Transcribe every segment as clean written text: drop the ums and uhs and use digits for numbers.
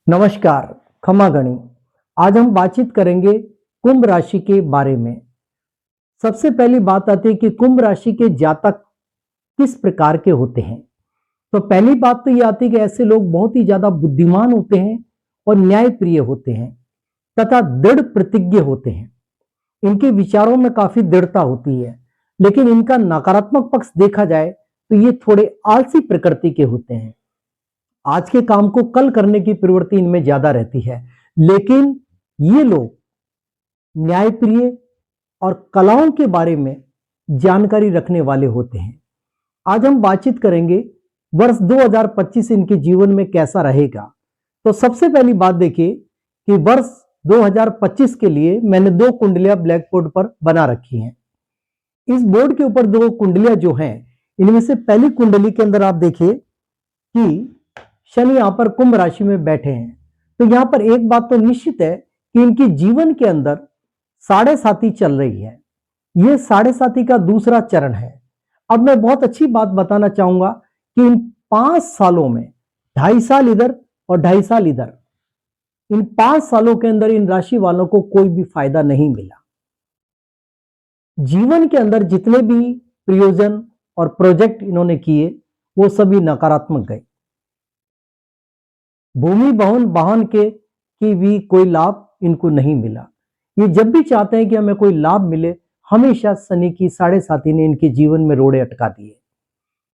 नमस्कार, खमा गणी। आज हम बातचीत करेंगे कुंभ राशि के बारे में। सबसे पहली बात आती है कि कुंभ राशि के जातक किस प्रकार के होते हैं। तो पहली बात तो ये आती है कि ऐसे लोग बहुत ही ज्यादा बुद्धिमान होते हैं और न्यायप्रिय होते हैं तथा दृढ़ प्रतिज्ञ होते हैं। इनके विचारों में काफी दृढ़ता होती है, लेकिन इनका नकारात्मक पक्ष देखा जाए तो ये थोड़े आलसी प्रकृति के होते हैं। आज के काम को कल करने की प्रवृत्ति इनमें ज्यादा रहती है, लेकिन ये लोग न्यायप्रिय और कलाओं के बारे में जानकारी रखने वाले होते हैं। आज हम बातचीत करेंगे वर्ष 2025 इनके जीवन में कैसा रहेगा। तो सबसे पहली बात देखिए कि वर्ष 2025 के लिए मैंने दो कुंडलियां ब्लैक बोर्ड पर बना रखी हैं। इस बोर्ड के ऊपर दो कुंडलियां जो हैं, इनमें से पहली कुंडली के अंदर आप देखिए कि शनि यहां पर कुंभ राशि में बैठे हैं। तो यहां पर एक बात तो निश्चित है कि इनके जीवन के अंदर साढ़े साथी चल रही है। यह साढ़े साथी का दूसरा चरण है। अब मैं बहुत अच्छी बात बताना चाहूंगा कि इन 5 सालों में 2.5 साल इधर और 2.5 साल इधर, इन 5 सालों के अंदर इन राशि वालों को कोई भी फायदा नहीं मिला। जीवन के अंदर जितने भी प्रयोजन और प्रोजेक्ट इन्होंने किए वो सभी नकारात्मक गए। भूमि भवन वाहन के की भी कोई लाभ इनको नहीं मिला। ये जब भी चाहते हैं कि हमें कोई लाभ मिले, हमेशा शनि की साढ़े साथी ने इनके जीवन में रोड़े अटका दिए।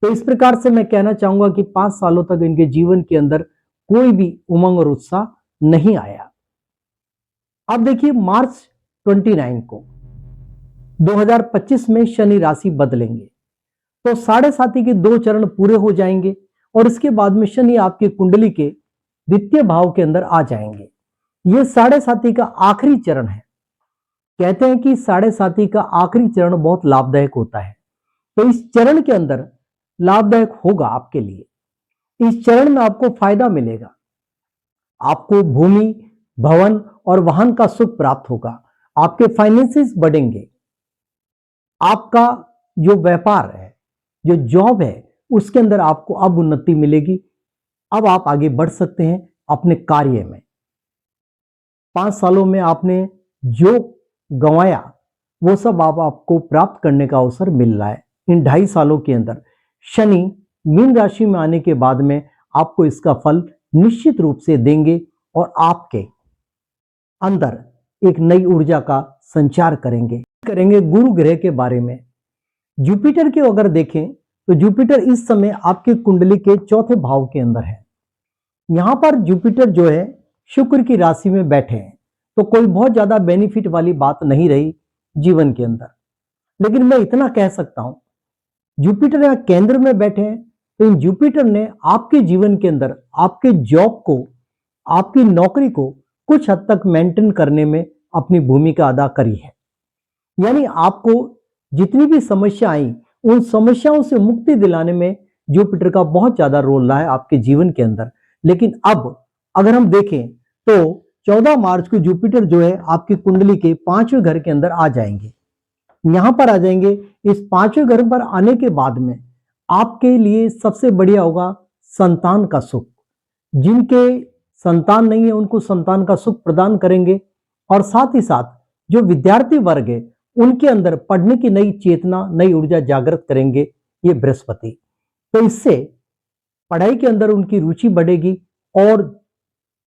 तो इस प्रकार से मैं कहना चाहूंगा कि 5 सालों तक इनके जीवन के अंदर कोई भी उमंग और उत्साह नहीं आया। अब देखिए मार्च 29 को 2025 में शनि राशि बदलेंगे, तो साढ़े साथी के 2 चरण पूरे हो जाएंगे और इसके बाद में शनि आपकी कुंडली के द्वितीय भाव के अंदर आ जाएंगे। यह साढ़े साथी का आखिरी चरण है। कहते हैं कि साढ़े साथी का आखिरी चरण बहुत लाभदायक होता है। तो इस चरण के अंदर लाभदायक होगा आपके लिए। इस चरण में आपको फायदा मिलेगा। आपको भूमि भवन और वाहन का सुख प्राप्त होगा। आपके फाइनेंसेस बढ़ेंगे। आपका जो व्यापार है, जो जॉब है, उसके अंदर आपको अब उन्नति मिलेगी। अब आप आगे बढ़ सकते हैं अपने कार्य में। 5 सालों में आपने जो गंवाया वो सब आपको प्राप्त करने का अवसर मिल रहा है। इन 2.5 सालों के अंदर शनि मीन राशि में आने के बाद में आपको इसका फल निश्चित रूप से देंगे और आपके अंदर एक नई ऊर्जा का संचार करेंगे गुरु ग्रह के बारे में। जुपिटर के अगर देखें तो जुपिटर इस समय आपकी कुंडली के चौथे भाव के अंदर है। यहां पर जुपिटर जो है शुक्र की राशि में बैठे हैं, तो कोई बहुत ज्यादा बेनिफिट वाली बात नहीं रही जीवन के अंदर। लेकिन मैं इतना कह सकता हूं, जुपिटर यहां केंद्र में बैठे हैं, तो इन जुपिटर ने आपके जीवन के अंदर आपके जॉब को, आपकी नौकरी को कुछ हद तक मेंटेन करने में अपनी भूमिका अदा करी है। यानी आपको जितनी भी समस्या आई, उन समस्याओं से मुक्ति दिलाने में जुपिटर का बहुत ज्यादा रोल रहा है आपके जीवन के अंदर। लेकिन अब अगर हम देखें तो 14 मार्च को जुपिटर जो है आपकी कुंडली के 5वें घर के अंदर आ जाएंगे। यहां पर आ जाएंगे। इस 5वें घर पर आने के बाद में आपके लिए सबसे बढ़िया होगा संतान का सुख। जिनके संतान नहीं है उनको संतान का सुख प्रदान करेंगे, और साथ ही साथ जो विद्यार्थी वर्ग है उनके अंदर पढ़ने की नई चेतना, नई ऊर्जा जागृत करेंगे ये बृहस्पति। तो इससे पढ़ाई के अंदर उनकी रुचि बढ़ेगी, और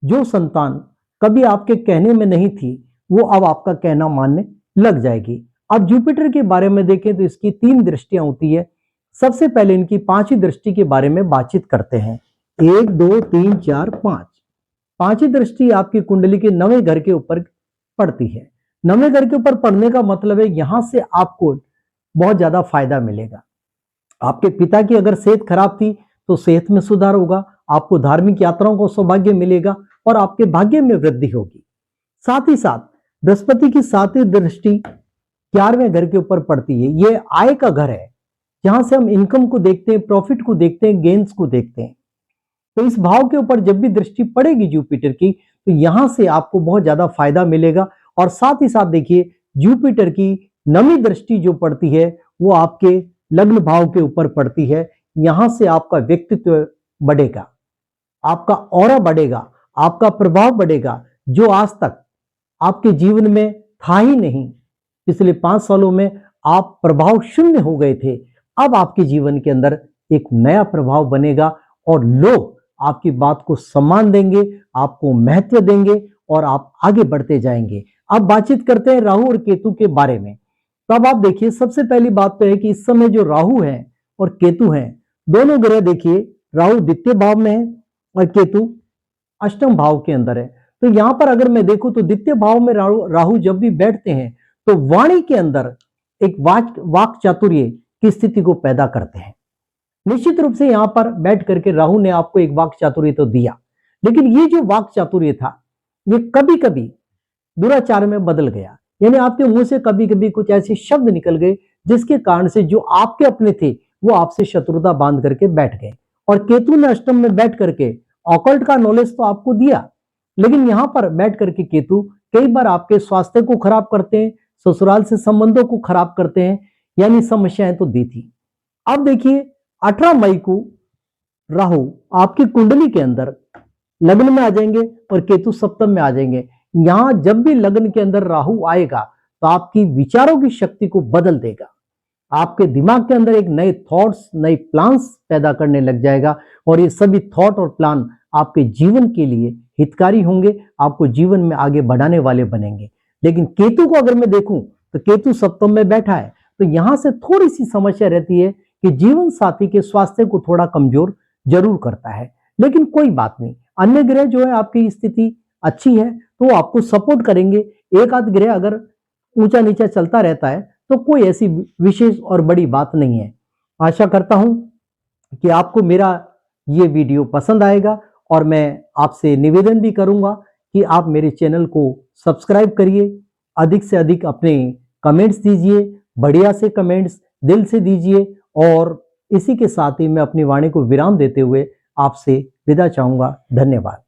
जो संतान कभी आपके कहने में नहीं थी वो अब आपका कहना मानने लग जाएगी। अब जुपिटर के बारे में देखें तो इसकी 3 दृष्टियां होती है। सबसे पहले इनकी 5वीं दृष्टि के बारे में बातचीत करते हैं। 1 2 3 4 5, 5वीं दृष्टि आपकी कुंडली के 9वें घर के ऊपर पड़ती है। 9वें घर के ऊपर पड़ने का मतलब है यहां से आपको बहुत ज्यादा फायदा मिलेगा। आपके पिता की अगर सेहत खराब थी तो सेहत में सुधार होगा। आपको धार्मिक यात्राओं को सौभाग्य मिलेगा और आपके भाग्य में वृद्धि होगी। साथ ही साथ बृहस्पति की 7वीं दृष्टि 11वें घर के ऊपर पड़ती है। यह आय का घर है, जहां से हम इनकम को देखते हैं, प्रॉफिट को देखते हैं, गेन्स को देखते हैं। तो इस भाव के ऊपर जब भी दृष्टि पड़ेगी जुपिटर की, तो यहां से आपको बहुत ज्यादा फायदा मिलेगा। और साथ ही साथ देखिए जुपिटर की 9वीं दृष्टि जो पड़ती है वो आपके लग्न भाव के ऊपर पड़ती है। यहां से आपका व्यक्तित्व बढ़ेगा, आपका ऑरा बढ़ेगा, आपका प्रभाव बढ़ेगा जो आज तक आपके जीवन में था ही नहीं। पिछले 5 सालों में आप प्रभाव शून्य हो गए थे, अब आपके जीवन के अंदर एक नया प्रभाव बनेगा और लोग आपकी बात को सम्मान देंगे, आपको महत्व देंगे और आप आगे बढ़ते जाएंगे। अब बातचीत करते हैं राहु और केतु के बारे में। तो अब आप देखिए, सबसे पहली बात तो है कि इस समय जो राहु है और केतु हैं, दोनों ग्रह देखिए, राहु द्वितीय भाव में है और केतु अष्टम भाव के अंदर है। तो यहां पर अगर मैं देखूं तो द्वितीय भाव में राहु जब भी बैठते हैं तो वाणी के अंदर एक वाक चातुर्य की स्थिति को पैदा करते हैं। निश्चित रूप से यहां पर बैठ करके राहु ने आपको एक वाक चातुर्य तो दिया, लेकिन ये जो वाक चातुर्य था ये कभी कभी दुराचार में बदल गया। यानी आपके मुंह से कभी कभी कुछ ऐसे शब्द निकल गए जिसके कारण से जो आपके अपने थे वो आपसे शत्रुता बांध करके बैठ गए। और केतु ने अष्टम में बैठ करके ऑकल्ट का नॉलेज तो आपको दिया, लेकिन यहां पर बैठ करके केतु कई बार आपके स्वास्थ्य को खराब करते हैं, ससुराल से संबंधों को खराब करते हैं, यानी समस्याएं तो दी थी। अब देखिए 18 मई को राहु आपकी कुंडली के अंदर लग्न में आ जाएंगे और केतु सप्तम में आ जाएंगे। यहां जब भी लग्न के अंदर राहु आएगा तो आपकी विचारों की शक्ति को बदल देगा, आपके दिमाग के अंदर एक नए थॉट्स, नए प्लान्स पैदा करने लग जाएगा और ये सभी थॉट और प्लान आपके जीवन के लिए हितकारी होंगे, आपको जीवन में आगे बढ़ाने वाले बनेंगे। लेकिन केतु को अगर मैं देखूं तो केतु सप्तम में बैठा है, तो यहां से थोड़ी सी समस्या रहती है कि जीवन साथी के स्वास्थ्य को थोड़ा कमजोर जरूर करता है, लेकिन कोई बात नहीं। अन्य ग्रह जो है आपकी स्थिति अच्छी है तो वो आपको सपोर्ट करेंगे। एक आध ग्रह अगर ऊंचा नीचा चलता रहता है तो कोई ऐसी विशेष और बड़ी बात नहीं है। आशा करता हूं कि आपको मेरा ये वीडियो पसंद आएगा और मैं आपसे निवेदन भी करूंगा कि आप मेरे चैनल को सब्सक्राइब करिए, अधिक से अधिक अपने कमेंट्स दीजिए, बढ़िया से कमेंट्स दिल से दीजिए। और इसी के साथ ही मैं अपनी वाणी को विराम देते हुए आपसे विदा चाहूंगा। धन्यवाद।